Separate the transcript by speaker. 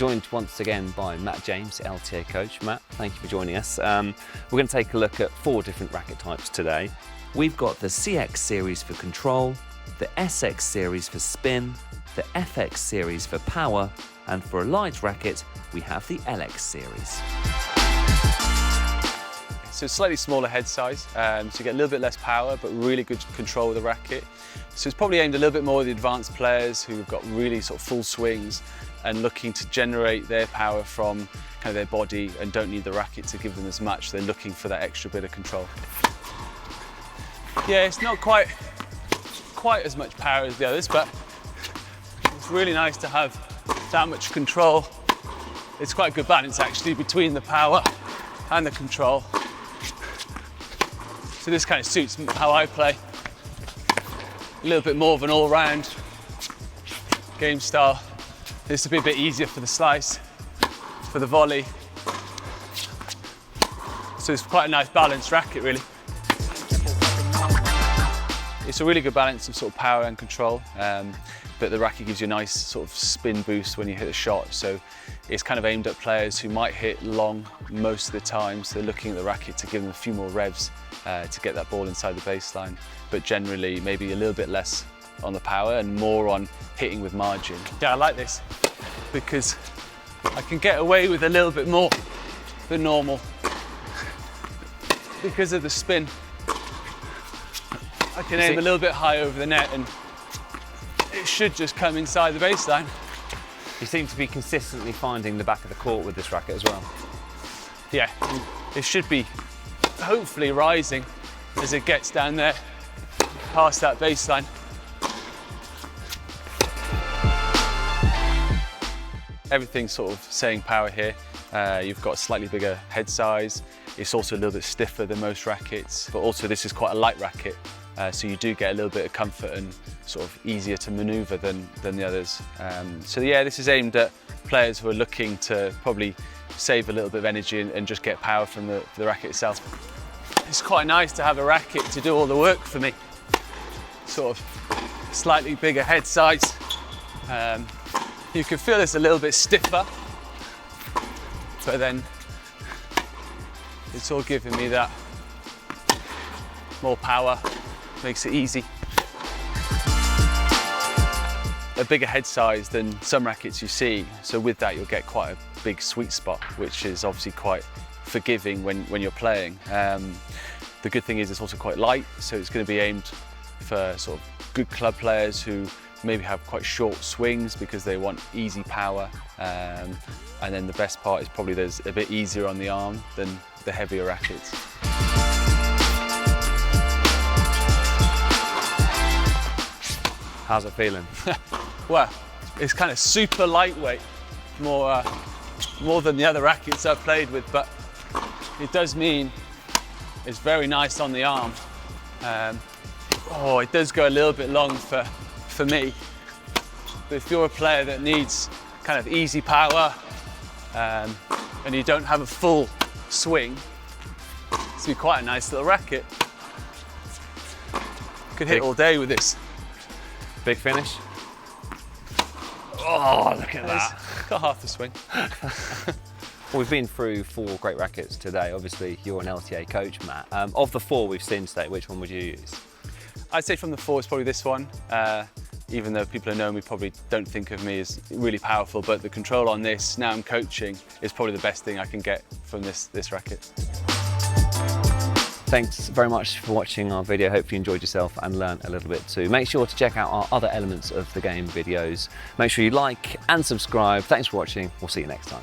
Speaker 1: joined once again by Matt James, LTA Coach. Matt, thank you for joining us. We're going to take a look at 4 different racket types today. We've got the CX series for control, the SX series for spin, the FX series for power, and for a light racket, we have the LX series.
Speaker 2: So slightly smaller head size, so you get a little bit less power, but really good control with the racket. So it's probably aimed a little bit more at the advanced players who've got really sort of full swings and looking to generate their power from kind of their body and don't need the racket to give them as much. They're looking for that extra bit of control. Yeah, it's not quite as much power as the others, but it's really nice to have that much control. It's quite a good balance actually between the power and the control. So this kind of suits how I play. A little bit more of an all-round game style. This will be a bit easier for the slice, for the volley. So it's quite a nice balanced racket really. It's a really good balance of sort of power and control, but the racket gives you a nice sort of spin boost when you hit a shot. So it's kind of aimed at players who might hit long most of the time. So they're looking at the racket to give them a few more revs to get that ball inside the baseline, but generally maybe a little bit less on the power and more on hitting with margin. Yeah, I like this because I can get away with a little bit more than normal because of the spin. I can aim a little bit high over the net and it should just come inside the baseline.
Speaker 1: You seem to be consistently finding the back of the court with this racket as well.
Speaker 2: Yeah, it should be hopefully rising as it gets down there past that baseline. Everything's sort of saying power here. You've got a slightly bigger head size. It's also a little bit stiffer than most rackets, but also this is quite a light racket. So you do get a little bit of comfort and sort of easier to maneuver than the others. So yeah, this is aimed at players who are looking to probably save a little bit of energy and just get power from the racket itself. It's quite nice to have a racket to do all the work for me. Sort of slightly bigger head size. You can feel it's a little bit stiffer, but then it's all giving me that more power. Makes it easy. A bigger head size than some rackets you see, so with that you'll get quite a big sweet spot, which is obviously quite forgiving when you're playing. The good thing is it's also quite light, so it's going to be aimed for sort of good club players who maybe have quite short swings because they want easy power. And then the best part is probably there's a bit easier on the arm than the heavier rackets.
Speaker 1: How's it feeling?
Speaker 2: Well, it's kind of super lightweight, more than the other rackets I've played with, but it does mean it's very nice on the arm. It does go a little bit long for me, but if you're a player that needs kind of easy power and you don't have a full swing, it's be quite a nice little racket. Could hit all day with this.
Speaker 1: Big finish. Oh, look at that.
Speaker 2: Got half the swing.
Speaker 1: Well, we've been through 4 great rackets today. Obviously, you're an LTA coach, Matt. Of the 4 we've seen today, which one would you use?
Speaker 2: I'd say from the 4 it's probably this one. Even though people who know me probably don't think of me as really powerful, but the control on this, now I'm coaching, is probably the best thing I can get from this racket.
Speaker 1: Thanks very much for watching our video. Hope you enjoyed yourself and learned a little bit too. Make sure to check out our other elements of the game videos. Make sure you like and subscribe. Thanks for watching. We'll see you next time.